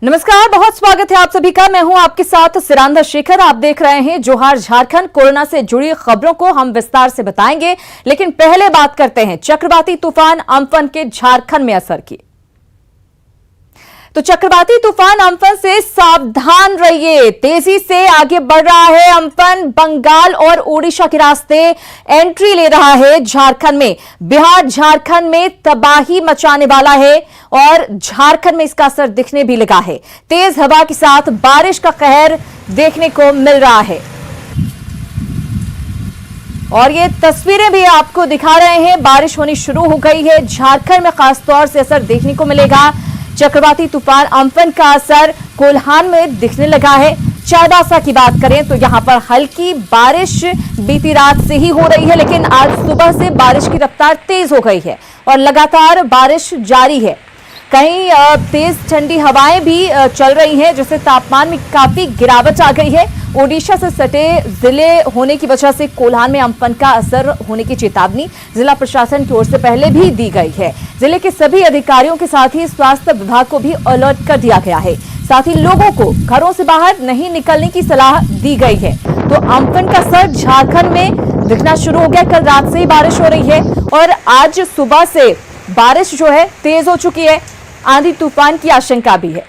नमस्कार, बहुत स्वागत है आप सभी का। मैं हूं आपके साथ सिरांधा शेखर। आप देख रहे हैं जोहार झारखंड। कोरोना से जुड़ी खबरों को हम विस्तार से बताएंगे, लेकिन पहले बात करते हैं चक्रवाती तूफान अम्फन के झारखंड में असर की। तो चक्रवाती तूफान अम्फन से सावधान रहिए। तेजी से आगे बढ़ रहा है अम्फन। बंगाल और ओडिशा के रास्ते एंट्री ले रहा है झारखंड में। बिहार झारखंड में तबाही मचाने वाला है और झारखंड में इसका असर दिखने भी लगा है। तेज हवा के साथ बारिश का कहर देखने को मिल रहा है और ये तस्वीरें भी आपको दिखा रहे हैं। बारिश होनी शुरू हो गई है। झारखंड में खासतौर से असर देखने को मिलेगा। चक्रवाती तूफान अम्फन का असर कोल्हान में दिखने लगा है। चाईबासा की बात करें तो यहां पर हल्की बारिश बीती रात से ही हो रही है, लेकिन आज सुबह से बारिश की रफ्तार तेज हो गई है और लगातार बारिश जारी है। कहीं तेज ठंडी हवाएं भी चल रही हैं, जिससे तापमान में काफी गिरावट आ गई है। ओडिशा से सटे जिले होने की वजह से कोल्हान में अम्फन का असर होने की चेतावनी जिला प्रशासन की ओर से पहले भी दी गई है। जिले के सभी अधिकारियों के साथ ही स्वास्थ्य विभाग को भी अलर्ट कर दिया गया है। साथ ही लोगों को घरों से बाहर नहीं निकलने की सलाह दी गई है। तो अम्फन का असर झारखंड में दिखना शुरू हो गया। कल रात से ही बारिश हो रही है और आज सुबह से बारिश जो है तेज हो चुकी है। आंधी तूफान की आशंका भी है।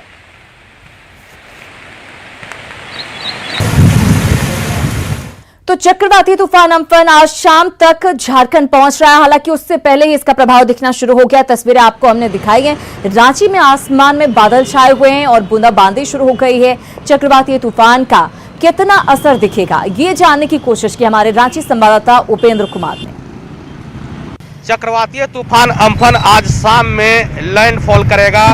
तो चक्रवाती तूफान अम्फन आज शाम तक झारखंड पहुंच रहा है। हालांकि उससे पहले ही इसका प्रभाव दिखना शुरू हो गया। तस्वीरें आपको हमने दिखाई हैं। रांची में आसमान में बादल छाए हुए हैं और बूंदाबांदी शुरू हो गई है। चक्रवाती तूफान का कितना असर दिखेगा, ये जानने की कोशिश की हमारे रांची संवाददाता उपेंद्र कुमार ने। चक्रवाती तूफान अम्फन आज शाम में लैंडफॉल करेगा।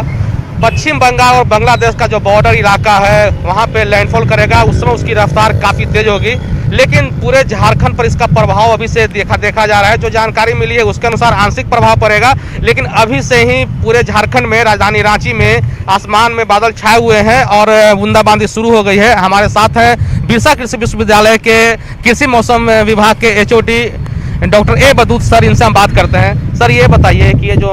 पश्चिम बंगाल और बांग्लादेश का जो बॉर्डर इलाका है वहां पे लैंडफॉल करेगा। उस समय उसकी रफ्तार काफी तेज होगी, लेकिन पूरे झारखंड पर इसका प्रभाव अभी से देखा जा रहा है। जो जानकारी मिली है उसके अनुसार आंशिक प्रभाव पड़ेगा, लेकिन अभी से ही पूरे झारखंड में राजधानी रांची में आसमान में बादल छाए हुए हैं और बूंदाबांदी शुरू हो गई है। हमारे साथ हैं बिरसा कृषि विश्वविद्यालय के कृषि मौसम विभाग के HOD डॉक्टर ए बदूत सर। इनसे हम बात करते हैं। सर, ये बताइए कि ये जो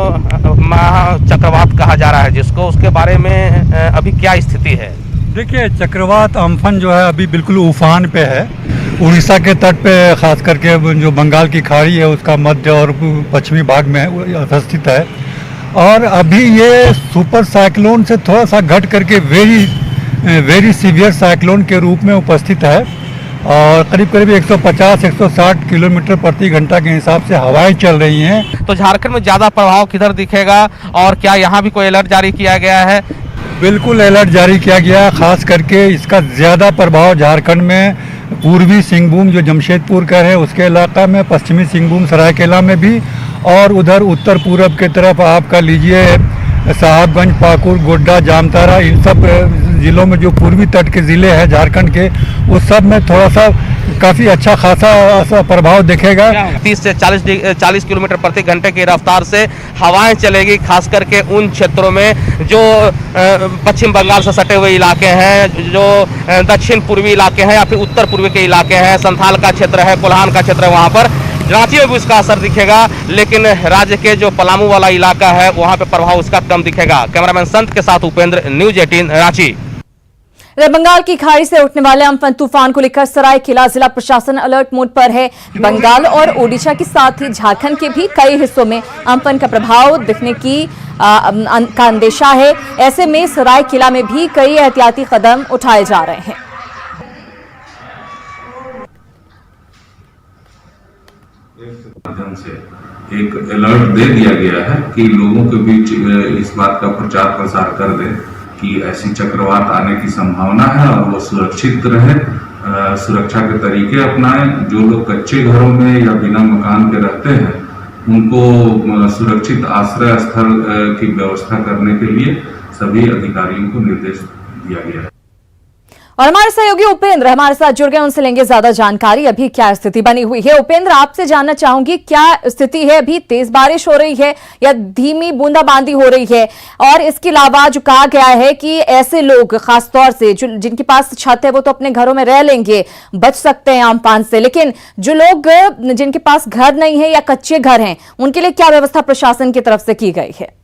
चक्रवात कहा जा रहा है जिसको, उसके बारे में अभी क्या स्थिति है? देखिए, चक्रवात अम्फन जो है अभी बिल्कुल उफान पे है। उड़ीसा के तट पे खास करके जो बंगाल की खाड़ी है उसका मध्य और पश्चिमी भाग में अवस्थित है और अभी ये सुपर साइक्लोन से थोड़ा सा घट करके वेरी सीवियर साइक्लोन के रूप में उपस्थित है और करीब 150-160 किलोमीटर प्रति घंटा के हिसाब से हवाएं चल रही हैं। तो झारखंड में ज़्यादा प्रभाव किधर दिखेगा और क्या यहाँ भी कोई अलर्ट जारी किया गया है? बिल्कुल अलर्ट जारी किया गया है। खास करके इसका ज़्यादा प्रभाव झारखंड में पूर्वी सिंहभूम जो जमशेदपुर का है उसके इलाका में, पश्चिमी सिंहभूम सरायकेला में भी, और उधर उत्तर पूरब के तरफ आपका लीजिए साहबगंज, पाकुड़, गोड्डा, जामताड़ा, इन सब जिलों में जो पूर्वी तट के ज़िले हैं झारखंड के, उस सब में थोड़ा सा काफ़ी अच्छा खासा प्रभाव दिखेगा। 30 से 40 किलोमीटर प्रति घंटे की रफ्तार से हवाएं चलेगी, खास करके उन क्षेत्रों में जो पश्चिम बंगाल से सटे हुए इलाके हैं, जो दक्षिण पूर्वी इलाके हैं या फिर उत्तर पूर्वी के इलाके हैं। संथाल का क्षेत्र है, कोल्हान का क्षेत्र है, वहाँ पर रांची में भी उसका असर दिखेगा, लेकिन राज्य के जो पलामू वाला इलाका है वहाँ पे प्रभाव उसका कम दिखेगा। कैमरामैन संत के साथ उपेंद्र, न्यूज़ 18 रांची। बंगाल की खाड़ी से उठने वाले अम्फन तूफान को लेकर सरायकेला जिला प्रशासन अलर्ट मोड पर है। बंगाल और ओडिशा के साथ ही झारखंड के भी कई हिस्सों में अम्फन का प्रभाव दिखने की का अंदेशा है। ऐसे में सरायकेला में भी कई एहतियाती कदम उठाए जा रहे हैं। माध्यम से एक अलर्ट दे दिया गया है कि लोगों के बीच इस बात का प्रचार प्रसार कर दें कि ऐसी चक्रवात आने की संभावना है और वो सुरक्षित रहे, सुरक्षा के तरीके अपनाएं। जो लोग कच्चे घरों में या बिना मकान के रहते हैं उनको सुरक्षित आश्रय स्थल की व्यवस्था करने के लिए सभी अधिकारियों को निर्देश दिया गया है। और हमारे सहयोगी उपेंद्र हमारे साथ जुड़ गए, उनसे लेंगे ज्यादा जानकारी। अभी क्या स्थिति बनी हुई है? उपेंद्र, आपसे जानना चाहूंगी क्या स्थिति है? अभी तेज बारिश हो रही है या धीमी बूंदाबांदी हो रही है? और इसके अलावा जो कहा गया है कि ऐसे लोग खासतौर से जिनके पास छत है वो तो अपने घरों में रह लेंगे, बच सकते हैं अम्फान से, लेकिन जो लोग जिनके पास घर नहीं है या कच्चे घर हैं उनके लिए क्या व्यवस्था प्रशासन की तरफ से की गई है?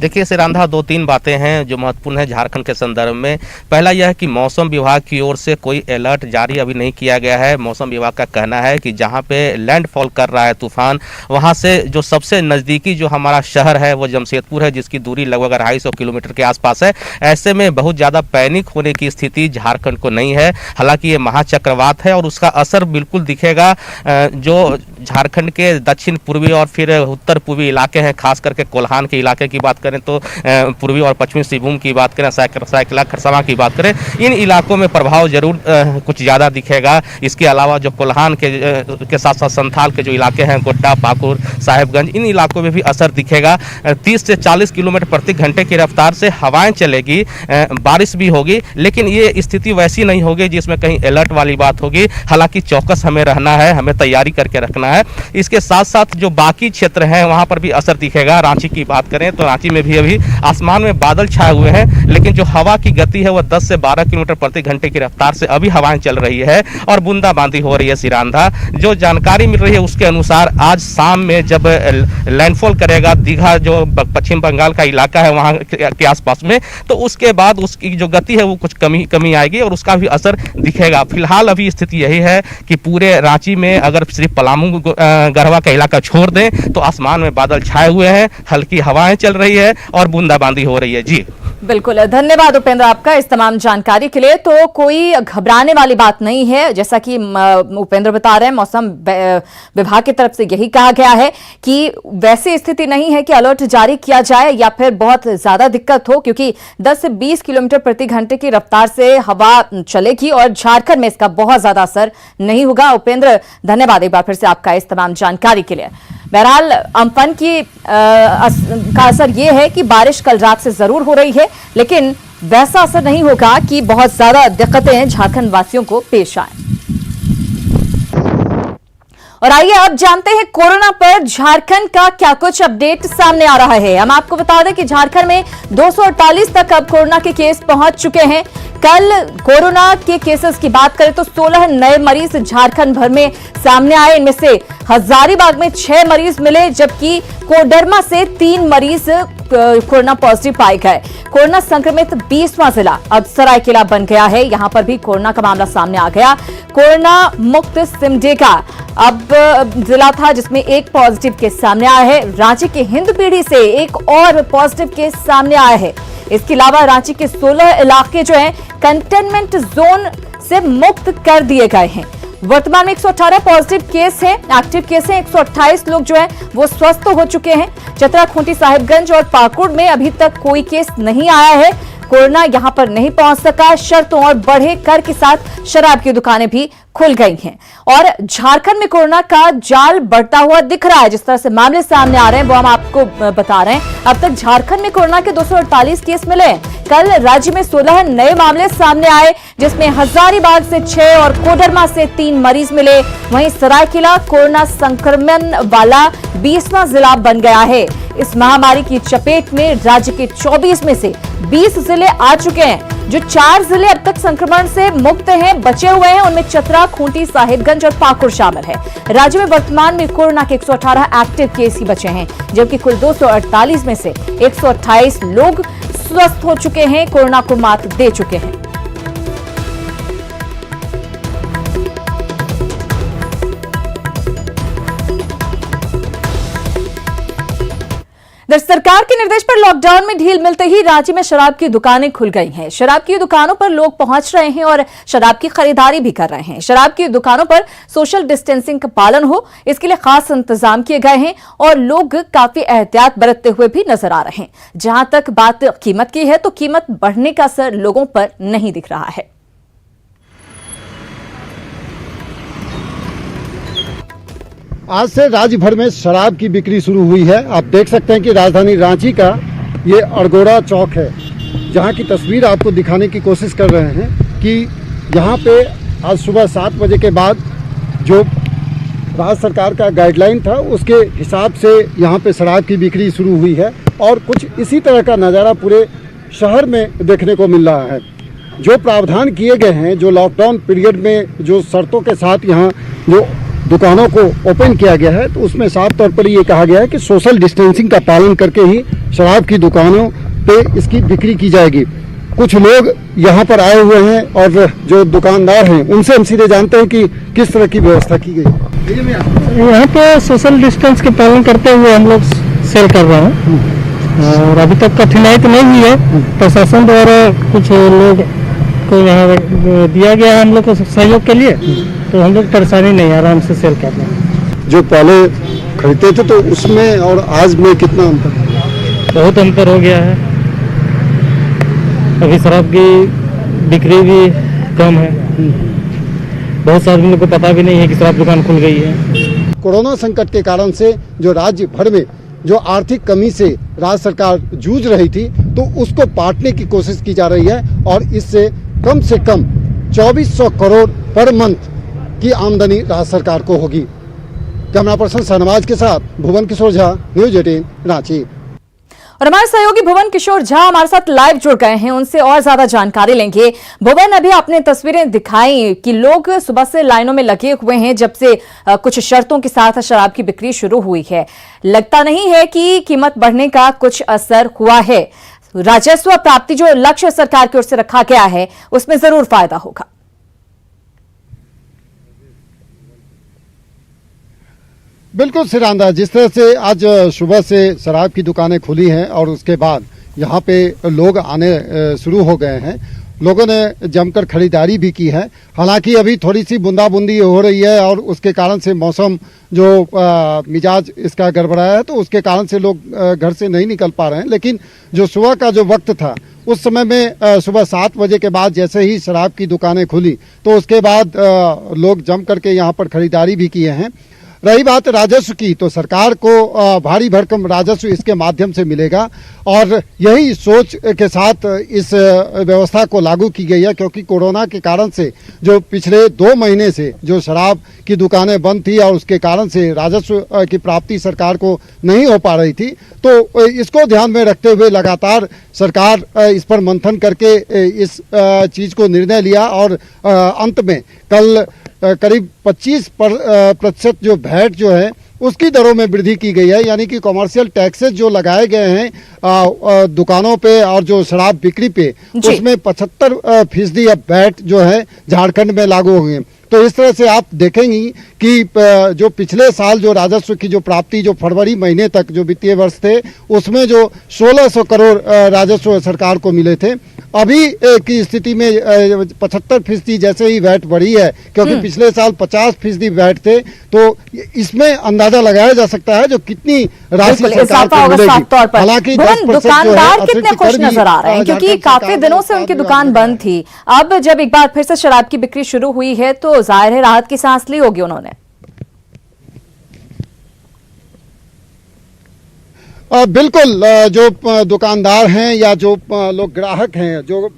देखिए सिरांधा, 2-3 बातें हैं जो महत्वपूर्ण है झारखंड के संदर्भ में। पहला यह है कि मौसम विभाग की ओर से कोई अलर्ट जारी अभी नहीं किया गया है। मौसम विभाग का कहना है कि जहां पे लैंडफॉल कर रहा है तूफान, वहां से जो सबसे नज़दीकी जो हमारा शहर है वो जमशेदपुर है, जिसकी दूरी लगभग 250 किलोमीटर के आसपास है। ऐसे में बहुत ज़्यादा पैनिक होने की स्थिति झारखंड को नहीं है। हालांकि ये महाचक्रवात है और उसका असर बिल्कुल दिखेगा। जो झारखंड के दक्षिण पूर्वी और फिर उत्तर पूर्वी इलाके हैं, खास करके कोल्हान के इलाके की बात करें तो पूर्वी और पश्चिमी सिंहभूम की बात करें, सरायकेला खरसावां की बात करें, इन इलाकों में प्रभाव जरूर कुछ ज़्यादा दिखेगा। इसके अलावा जो कोल्हान के साथ साथ संथाल के जो इलाके हैं, गोड्डा, पाकुड़, साहेबगंज, इन इलाकों में भी असर दिखेगा। 30 से 40 किलोमीटर प्रति घंटे की रफ्तार से हवाएं चलेगी, बारिश भी होगी, लेकिन ये स्थिति वैसी नहीं होगी जिसमें कहीं अलर्ट वाली बात होगी। हालांकि चौकस हमें रहना है, हमें तैयारी करके रखना है। इसके साथ साथ जो बाकी क्षेत्र हैं वहां पर भी असर दिखेगा। रांची की बात करें तो रांची में भी अभी आसमान में बादल छाए हुए हैं, लेकिन जो हवा की गति है वह 10 से 12 किलोमीटर प्रति घंटे की रफ्तार से अभी हवाएं चल रही है और बूंदाबांदी हो रही है। सिरांधा, जो जानकारी मिल रही है उसके अनुसार आज शाम में जब लैंडफॉल करेगा दीघा, जो पश्चिम बंगाल का इलाका है वहां के आसपास में, तो उसके बाद उसकी जो गति है वो कुछ कमी आएगी और उसका भी असर दिखेगा। फिलहाल अभी स्थिति यही है कि पूरे रांची में अगर सिर्फ पलामू गढ़वा का इलाका छोड़ दें तो आसमान में बादल छाए हुए हैं, हल्की हवाएं चल रही है और बूंदाबांदी हो रही है। जी बिल्कुल, धन्यवाद उपेंद्र आपका इस तमाम जानकारी के लिए। तो कोई घबराने वाली बात नहीं है, जैसा कि उपेंद्र बता रहे हैं, मौसम विभाग की तरफ से यही कहा गया है कि वैसी स्थिति नहीं है कि अलर्ट जारी किया जाए या फिर बहुत ज्यादा दिक्कत हो, क्योंकि 10 से 20 किलोमीटर प्रति घंटे की रफ्तार से हवा चलेगी और झारखंड में इसका बहुत ज्यादा असर नहीं होगा। उपेंद्र, धन्यवाद एक बार फिर से आपका इस तमाम जानकारी के लिए। बहरहाल अम्फन का असर यह है कि बारिश कल रात से जरूर हो रही है, लेकिन वैसा असर नहीं होगा कि बहुत ज्यादा दिक्कतें झारखंड वासियों को पेश आए। और आइए अब जानते हैं कोरोना पर झारखंड का क्या कुछ अपडेट सामने आ रहा है। हम आपको बता दें कि झारखंड में 248 तक अब कोरोना के केस पहुंच चुके हैं। कल कोरोना के केसेस की बात करें तो 16 नए मरीज झारखंड भर में सामने आए। इनमें से हजारीबाग में 6 मरीज मिले, जबकि कोडरमा से 3 मरीज कोरोना पॉजिटिव पाए गए। कोरोना संक्रमित 20वां जिला अब सरायकेला बन गया है। यहां पर भी कोरोना का मामला सामने आ गया। कोरोना मुक्त सिमडेगा अब जिला था जिसमें एक पॉजिटिव केस सामने आया है। रांची के हिंदपीढ़ी से एक और पॉजिटिव केस सामने आया है। इसके अलावा रांची के 16 इलाके जो हैं कंटेनमेंट जोन से मुक्त कर दिए गए हैं। वर्तमान में 118 पॉजिटिव केस हैं, एक्टिव केस हैं। 128 लोग जो हैं वो स्वस्थ हो चुके हैं। चतरा, खूंटी, साहिबगंज और पाकुड़ में अभी तक कोई केस नहीं आया है। कोरोना यहां पर नहीं पहुंच सका। शर्तों और बढ़े कर के साथ शराब की दुकानें भी खुल गई हैं और झारखंड में कोरोना का जाल बढ़ता हुआ दिख रहा है। जिस तरह से मामले सामने आ रहे हैं वो हम आपको बता रहे हैं। अब तक झारखंड में कोरोना के 248 केस मिले। कल राज्य में 16 नए मामले सामने आए, जिसमें हजारीबाग से 6 और कोडरमा से 3 मरीज मिले। वहीं सरायकेला कोरोना संक्रमण वाला 20वां जिला बन गया है। इस महामारी की चपेट में राज्य के 24 में से 20 जिले आ चुके हैं। जो 4 जिले अब तक संक्रमण से मुक्त हैं, बचे हुए हैं, उनमें चतरा, खूंटी, साहिबगंज और पाकुड़ शामिल है। राज्य में वर्तमान में कोरोना के 118 एक्टिव केस ही बचे हैं, जबकि कुल 248 में से 128 लोग स्वस्थ हो चुके हैं, कोरोना को मात दे चुके हैं। सरकार के निर्देश पर लॉकडाउन में ढील मिलते ही राज्य में शराब की दुकानें खुल गई हैं। शराब की दुकानों पर लोग पहुंच रहे हैं और शराब की खरीदारी भी कर रहे हैं। शराब की दुकानों पर सोशल डिस्टेंसिंग का पालन हो, इसके लिए खास इंतजाम किए गए हैं और लोग काफी एहतियात बरतते हुए भी नजर आ रहे हैं। जहां तक बात कीमत की है तो कीमत बढ़ने का असर लोगों पर नहीं दिख रहा है। आज से राज्य भर में शराब की बिक्री शुरू हुई है। आप देख सकते हैं कि राजधानी रांची का ये अड़गोड़ा चौक है, जहां की तस्वीर आपको दिखाने की कोशिश कर रहे हैं कि यहाँ पे आज सुबह 7 बजे के बाद जो राज्य सरकार का गाइडलाइन था उसके हिसाब से यहाँ पे शराब की बिक्री शुरू हुई है और कुछ इसी तरह का नज़ारा पूरे शहर में देखने को मिल रहा है। जो प्रावधान किए गए हैं, जो लॉकडाउन पीरियड में जो शर्तों के साथ यहाँ जो दुकानों को ओपन किया गया है, तो उसमें साफ तौर पर ये कहा गया है कि सोशल डिस्टेंसिंग का पालन करके ही शराब की दुकानों पे इसकी बिक्री की जाएगी। कुछ लोग यहाँ पर आए हुए हैं और जो दुकानदार हैं उनसे हम सीधे जानते हैं कि किस तरह की व्यवस्था की गई। यहाँ पे सोशल डिस्टेंस के पालन करते हुए हम लोग सेल कर रहे हैं और अभी तक कठिनाई तो नहीं हुई है। प्रशासन द्वारा कुछ लोग को यहाँ दिया गया है हम लोग को सहयोग के लिए, तो हम लोग परेशानी नहीं, आराम से सेल कर रहे हैं। जो पहले खरीदते थे तो उसमें और आज में कितना अंतर? बहुत अंतर हो गया है। अभी शराब की बिक्री भी कम है। बहुत सारे लोगों को पता भी नहीं है कि शराब दुकान खुल गई है। कोरोना संकट के कारण से जो राज्य भर में जो आर्थिक कमी से राज्य सरकार जूझ रही थी, तो उसको पाटने की कोशिश की जा रही है और इससे कम से कम 2400 करोड़ पर मंथ की आमदनी राज्य सरकार को होगी। कैमरा पर्सन शाहनवाज के साथ भुवन किशोर झा, न्यूज 18 रांची। और हमारे सहयोगी भुवन किशोर झा हमारे साथ लाइव जुड़ गए हैं, उनसे और ज्यादा जानकारी लेंगे। भुवन, अभी आपने तस्वीरें दिखाई कि लोग सुबह से लाइनों में लगे हुए हैं जब से कुछ शर्तों के साथ शराब की बिक्री शुरू हुई है। लगता नहीं है कि कीमत बढ़ने का कुछ असर हुआ है। राजस्व प्राप्ति जो लक्ष्य सरकार की ओर से रखा गया है उसमें जरूर फायदा होगा। बिल्कुल सिरांदा, जिस तरह से आज सुबह से शराब की दुकानें खुली हैं और उसके बाद यहाँ पे लोग आने शुरू हो गए हैं, लोगों ने जमकर खरीदारी भी की है। हालांकि अभी थोड़ी सी बूंदाबूंदी हो रही है और उसके कारण से मौसम जो मिजाज इसका गड़बड़ाया है, तो उसके कारण से लोग घर से नहीं निकल पा रहे हैं। लेकिन जो सुबह का जो वक्त था, उस समय में सुबह 7 बजे के बाद जैसे ही शराब की दुकानें खुली, तो उसके बाद लोग जम करके यहाँ पर खरीदारी भी किए हैं। रही बात राजस्व की, तो सरकार को भारी भरकम राजस्व इसके माध्यम से मिलेगा और यही सोच के साथ इस व्यवस्था को लागू की गई है, क्योंकि कोरोना के कारण से जो पिछले 2 महीने से जो शराब की दुकानें बंद थी और उसके कारण से राजस्व की प्राप्ति सरकार को नहीं हो पा रही थी, तो इसको ध्यान में रखते हुए लगातार सरकार इस पर मंथन करके इस चीज को निर्णय लिया और अंत में कल करीब 25% जो वैट जो है उसकी दरों में वृद्धि की गई है। यानी कि कॉमर्शियल टैक्सेस जो लगाए गए हैं दुकानों पे और जो शराब बिक्री पे, उसमें 75% अब वैट जो है झारखंड में लागू हो गए। तो इस तरह से आप देखेंगी कि जो पिछले साल जो राजस्व की जो प्राप्ति जो फरवरी महीने तक जो वित्तीय वर्ष थे, उसमें जो 1600 करोड़ राजस्व सरकार को मिले थे, अभी की स्थिति में 75% जैसे ही वैट बढ़ी है, क्योंकि पिछले साल 50% वैट थे, तो इसमें अंदाजा लगाया जा सकता है जो कितनी राशि सरकार को मिलेगी। हालांकि दुकानदार कितने खुश नजर आ रहे हैं, क्योंकि काफी दिनों से उनकी दुकान बंद थी। अब जब एक बार फिर से शराब की बिक्री शुरू हुई है तो जाहिर है राहत की सांस ली होगी उन्होंने। बिल्कुल, जो दुकानदार हैं या जो लोग ग्राहक हैं, जो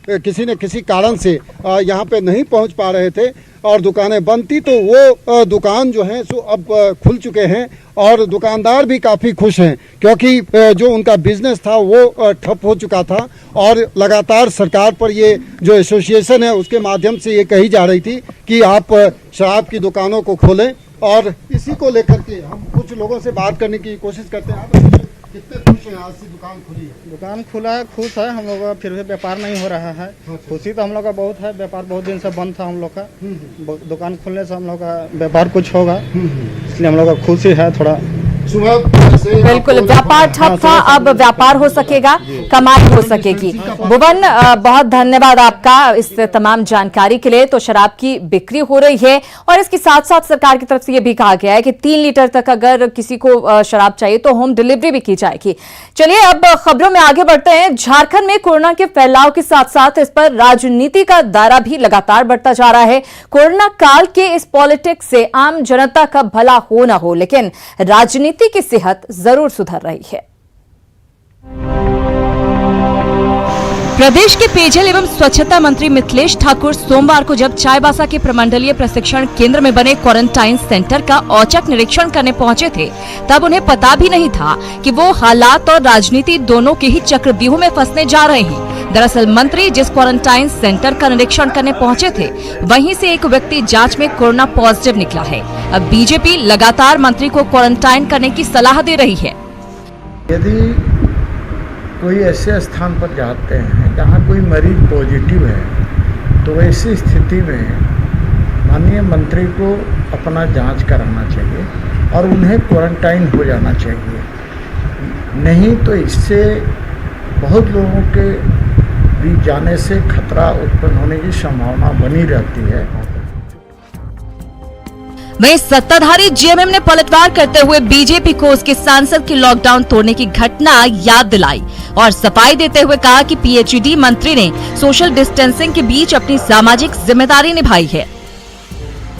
किसी न किसी कारण से यहाँ पे नहीं पहुँच पा रहे थे और दुकानें बंद थी, तो वो दुकान जो है सो अब खुल चुके हैं और दुकानदार भी काफ़ी खुश हैं, क्योंकि जो उनका बिजनेस था वो ठप हो चुका था और लगातार सरकार पर ये जो एसोसिएशन है उसके माध्यम से ये कही जा रही थी कि आप शराब की दुकानों को खोलें। और इसी को लेकर के हम कुछ लोगों से बात करने की कोशिश करते हैं। आप कितने खुश हैं आज से दुकान खुली है? दुकान खुला है, खुश है हम लोग का, फिर भी व्यापार नहीं हो रहा है। खुशी तो हम लोग का बहुत है, व्यापार बहुत दिन से बंद था हम लोग का। दुकान खुलने से हम लोग का व्यापार कुछ होगा, इसलिए हम लोग का खुशी है थोड़ा। बिल्कुल, व्यापार ठप था, अब व्यापार हो सकेगा, कमाई हो सकेगी। भुवन, बहुत धन्यवाद आपका इस तमाम जानकारी के लिए। तो शराब की बिक्री हो रही है और इसके साथ साथ सरकार की तरफ से यह भी कहा गया है कि 3 लीटर तक अगर किसी को शराब चाहिए तो होम डिलीवरी भी की जाएगी। चलिए अब खबरों में आगे बढ़ते हैं। झारखंड में कोरोना के फैलाव के साथ साथ इस पर राजनीति का दायरा भी लगातार बढ़ता जा रहा है। कोरोना काल के इस पॉलिटिक्स से आम जनता का भला हो ना हो, लेकिन राजनीति की सेहत जरूर सुधर रही है। प्रदेश के पेयजल एवं स्वच्छता मंत्री मिथिलेश ठाकुर सोमवार को जब चाईबासा के प्रमंडलीय प्रशिक्षण केंद्र में बने क्वारंटाइन सेंटर का औचक निरीक्षण करने पहुंचे थे, तब उन्हें पता भी नहीं था कि वो हालात और राजनीति दोनों के ही चक्रव्यूह में फंसने जा रहे हैं। दरअसल मंत्री जिस क्वारंटाइन सेंटर का निरीक्षण करने पहुंचे थे, वहीं से एक व्यक्ति जांच में कोरोना पॉजिटिव निकला है। अब बीजेपी लगातार मंत्री को क्वारंटाइन करने की सलाह दे रही है। यदि कोई ऐसे स्थान पर जाते हैं जहां कोई मरीज पॉजिटिव है, तो ऐसी स्थिति में माननीय मंत्री को अपना जांच कराना चाहिए और उन्हें क्वारंटाइन हो जाना चाहिए। नहीं तो इससे बहुत लोगों के बीच जाने से खतरा उत्पन्न होने की संभावना बनी रहती है। वहीं सत्ताधारी जेएमएम ने पलटवार करते हुए बीजेपी को उसके सांसद की लॉकडाउन तोड़ने की घटना याद दिलाई और सफाई देते हुए कहा कि पीएचडी मंत्री ने सोशल डिस्टेंसिंग के बीच अपनी सामाजिक जिम्मेदारी निभाई है।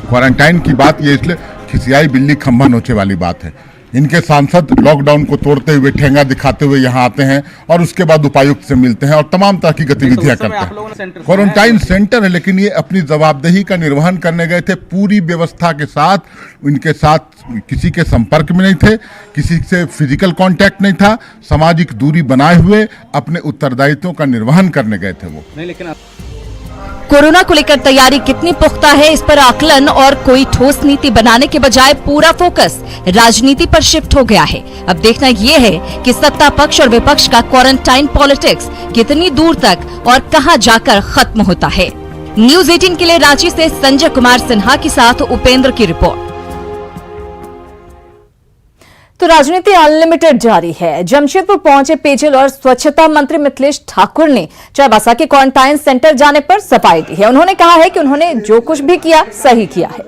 क्वारंटाइन की बात ये इसलिए खिसियाई बिल्ली खंभा नोचे वाली बात है। इनके सांसद लॉकडाउन को तोड़ते हुए ठेंगा दिखाते हुए यहाँ आते हैं और उसके बाद उपायुक्त से मिलते हैं और तमाम तरह की गतिविधियां करते हैं। क्वारंटाइन सेंटर है, लेकिन ये अपनी जवाबदेही का निर्वहन करने गए थे पूरी व्यवस्था के साथ। इनके साथ किसी के संपर्क में नहीं थे, किसी से फिजिकल कांटेक्ट नहीं था, सामाजिक दूरी बनाए हुए अपने उत्तरदायित्वों का निर्वहन करने गए थे वो। कोरोना को लेकर तैयारी कितनी पुख्ता है, इस पर आकलन और कोई ठोस नीति बनाने के बजाय पूरा फोकस राजनीति पर शिफ्ट हो गया है। अब देखना ये है कि सत्ता पक्ष और विपक्ष का क्वारंटाइन पॉलिटिक्स कितनी दूर तक और कहां जाकर खत्म होता है। न्यूज़ 18 के लिए रांची से संजय कुमार सिन्हा के साथ उपेंद्र की रिपोर्ट। तो राजनीति अनलिमिटेड जारी है। जमशेदपुर पहुंचे पेयजल और स्वच्छता मंत्री मिथिलेश ठाकुर ने चाईबासा के क्वारंटाइन सेंटर जाने पर सफाई दी है। उन्होंने कहा है कि उन्होंने जो कुछ भी किया सही किया है।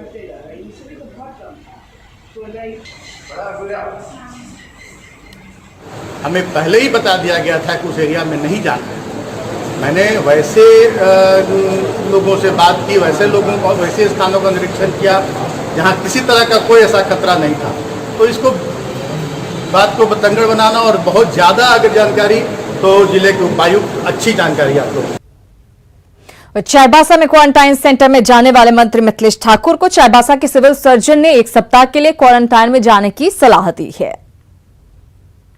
हमें पहले ही बता दिया गया था कि उस एरिया में नहीं जाना। मैंने वैसे लोगों से बात की, वैसे लोगों को, वैसे स्थानों का निरीक्षण किया जहां किसी तरह का कोई ऐसा खतरा नहीं था। तो इसको बात को बतंगड़ बनाना और बहुत ज्यादा अगर जानकारी तो जिले के उपायुक्त अच्छी जानकारी आप लोग। चाईबासा में क्वारंटाइन सेंटर में जाने वाले मंत्री मिथिलेश ठाकुर को चाईबासा के सिविल सर्जन ने 1 सप्ताह के लिए क्वारंटाइन में जाने की सलाह दी है।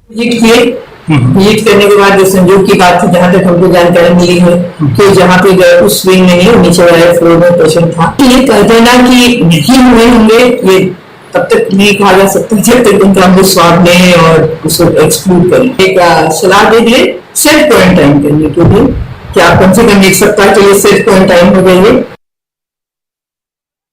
विजिट करने के बाद जो संजोग की बात थी, जहाँ तक हमको जानकारी मिली है कि जहाँ पे उस विंग में नहीं, नीचे वाले फ्लोर में पेशेंट था। ये कहते ना कि नहीं हुए होंगे, ये तब तक नहीं कहा जा सकता जब तक उनका हम स्वाब लें और उसको एक्सक्लूड करें। एक सलाह दे दिए सेल्फ क्वारंटाइन करने के लिए कि आप कम से कम 1 सप्ताह के लिए सेल्फ क्वारंटाइन हो जाइए।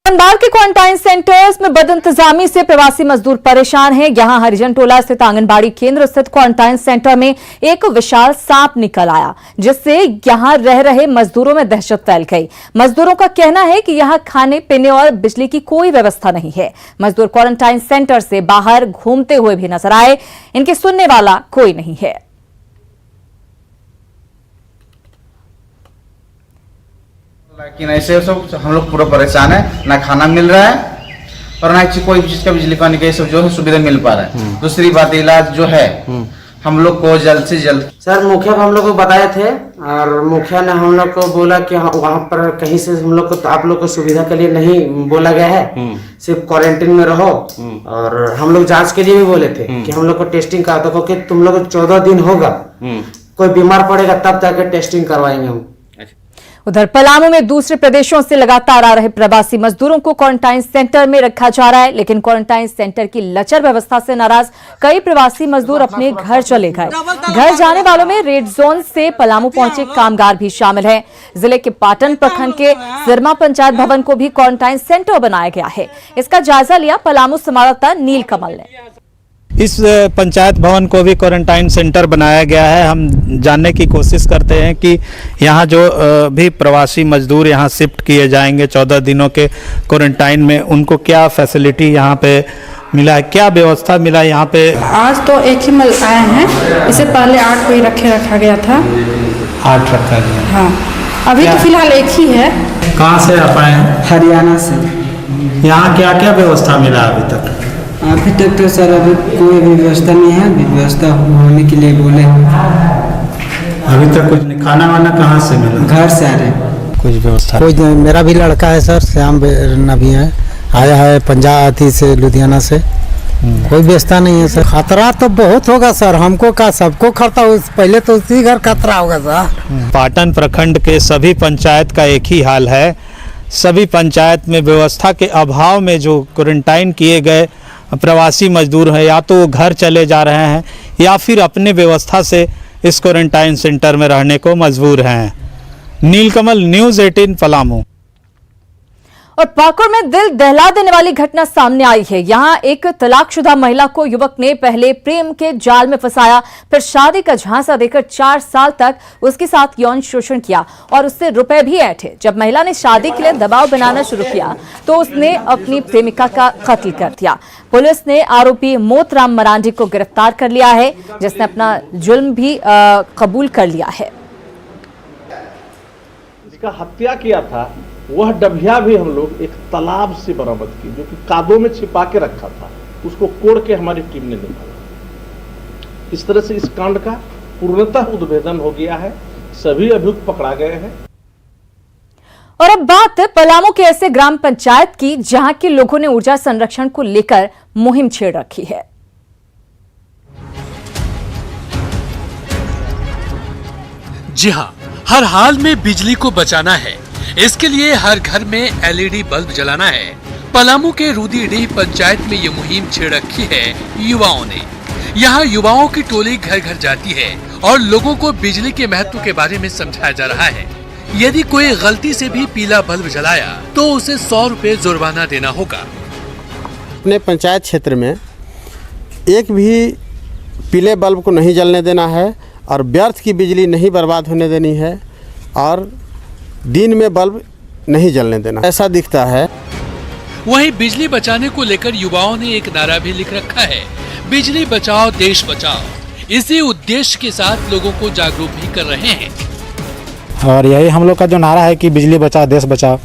धनबाद के क्वारंटाइन सेंटर्स में बदइंतजामी से प्रवासी मजदूर परेशान हैं। यहां हरिजन टोला स्थित आंगनबाड़ी केंद्र स्थित क्वारंटाइन सेंटर में एक विशाल सांप निकल आया, जिससे यहां रह रहे मजदूरों में दहशत फैल गई। मजदूरों का कहना है कि यहां खाने पीने और बिजली की कोई व्यवस्था नहीं है। मजदूर क्वारंटाइन सेंटर से बाहर घूमते हुए भी नजर आए, इनके सुनने वाला कोई नहीं है। लेकिन ऐसे सब हम लोग पूरा परेशान है, ना खाना मिल रहा है और ना कोई चीज का बिजली पानी का सब जो है सुविधा मिल पा रहा है। दूसरी बात इलाज जो है हम लोग को जल्द से जल्द। सर मुखिया को हम लोग को बताए थे और मुखिया ने हम लोग को बोला कि वहाँ पर कहीं से हम लोग को तो आप लोग को सुविधा के लिए नहीं बोला गया है, सिर्फ क्वारंटीन में रहो। और हम लोग जांच के लिए भी बोले थे कि हम लोग को टेस्टिंग करा दो, क्योंकि तुम लोग 14 दिन होगा, कोई बीमार पड़ेगा तब जाकर टेस्टिंग करवाएंगे हम। उधर पलामू में दूसरे प्रदेशों से लगातार आ रहे प्रवासी मजदूरों को क्वारंटाइन सेंटर में रखा जा रहा है, लेकिन क्वारंटाइन सेंटर की लचर व्यवस्था से नाराज कई प्रवासी मजदूर अपने घर चले गए। घर जाने वालों में रेड जोन से पलामू पहुंचे कामगार भी शामिल हैं। जिले के पाटन प्रखंड के सिरमा पंचायत भवन को भी क्वारंटाइन सेंटर बनाया गया है। इसका जायजा लिया पलामू संवाददाता नील कमल ने। इस पंचायत भवन को भी क्वारंटाइन सेंटर बनाया गया है। हम जानने की कोशिश करते हैं कि यहाँ जो भी प्रवासी मजदूर यहाँ शिफ्ट किए जाएंगे 14 दिनों के क्वारंटाइन में, उनको क्या फैसिलिटी यहाँ पे मिला है, क्या व्यवस्था मिला है यहाँ पे। आज तो एक ही आए हैं, इससे पहले 8 को रखा गया था। 8 रखा गया, हाँ अभी तो फिलहाल एक ही है। कहाँ से आप आए हैं? हरियाणा से। यहाँ क्या क्या व्यवस्था मिला अभी तक? अभी तक तो सर अभी कोई भी व्यवस्था नहीं है, व्यवस्था होने के लिए बोले अभी तक कुछ नहीं। खाना वाना कहाँ से मिला? घर से आ रहे, कुछ व्यवस्था कोई। मेरा भी लड़का है सर, श्याम नबी है, आया है पंजाब से लुधियाना से, कोई बेचता नहीं है सर। खतरा तो बहुत होगा सर, हमको का सबको खतरा, पहले तो उसी घर खतरा होगा सर। पाटन प्रखंड के सभी पंचायत का एक ही हाल है। सभी पंचायत में व्यवस्था के अभाव में जो क्वारंटाइन किए गए प्रवासी मजदूर हैं, या तो वो घर चले जा रहे हैं या फिर अपने व्यवस्था से इस क्वारंटाइन सेंटर में रहने को मजबूर हैं। नीलकमल, न्यूज़ 18 पलामू। और पाकुड़ में दिल दहला देने वाली घटना सामने आई है। यहां एक तलाकशुदा महिला को युवक ने पहले प्रेम के जाल में फंसाया, फिर शादी का झांसा देकर 4 साल तक उसके साथ यौन शोषण किया और उससे रुपए भी ऐंठे। जब महिला ने शादी के लिए दबाव बनाना शुरू किया तो उसने अपनी प्रेमिका का कत्ल कर दिया। पुलिस ने आरोपी मोतराम मरांडी को गिरफ्तार कर लिया है, जिसने अपना जुल्म भी कबूल कर लिया है। जिसका हत्या किया था वह डबिया भी हम लोग एक तालाब से बरामद की, जो कि कादों में छिपा के रखा था। उसको कोड़ के हमारी टीम ने निकाला। इस तरह से इस कांड का पूर्णतः उद्भेदन हो गया है। सभी अभियुक्त पकड़ा गए हैं। और अब बात पलामू के ऐसे ग्राम पंचायत की जहां के लोगों ने ऊर्जा संरक्षण को लेकर मुहिम छेड़ रखी है। जी हां, हर हाल में बिजली को बचाना है। इसके लिए हर घर में एलईडी बल्ब जलाना है। पलामू के रूदीडीह पंचायत में ये मुहिम छेड़ रखी है युवाओं ने। यहाँ युवाओं की टोली घर घर जाती है और लोगों को बिजली के महत्व के बारे में समझाया जा रहा है। यदि कोई गलती से भी पीला बल्ब जलाया तो उसे 100 रुपए जुर्माना देना होगा। अपने पंचायत क्षेत्र में एक भी पीले बल्ब को नहीं जलने देना है और व्यर्थ की बिजली नहीं बर्बाद होने देनी है और दिन में बल्ब नहीं जलने देना, ऐसा दिखता है। वहीं बिजली बचाने को लेकर युवाओं ने एक नारा भी लिख रखा है, बिजली बचाओ देश बचाओ। इसी उद्देश्य के साथ लोगों को जागरूक भी कर रहे हैं। और यही हम लोग का जो नारा है कि बिजली बचाओ देश बचाओ,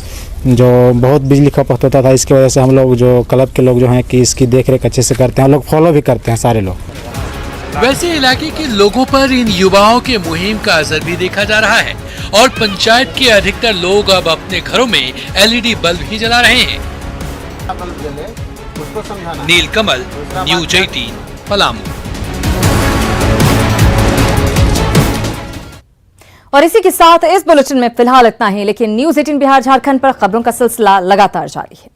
जो बहुत बिजली खपत होता था, इसकी वजह से हम लोग जो क्लब के लोग जो हैं कि इसकी देखरेख अच्छे से करते हैं, लोग फॉलो भी करते हैं सारे लोग। वैसे इलाके के लोगों पर इन युवाओं के मुहिम का असर भी देखा जा रहा है और पंचायत के अधिकतर लोग अब अपने घरों में एलईडी बल्ब ही जला रहे हैं। नीलकमल, न्यूज़ 18 पलामू। और इसी के साथ इस बुलेटिन में फिलहाल इतना ही, लेकिन न्यूज़ 18 बिहार झारखंड पर खबरों का सिलसिला लगातार जारी है।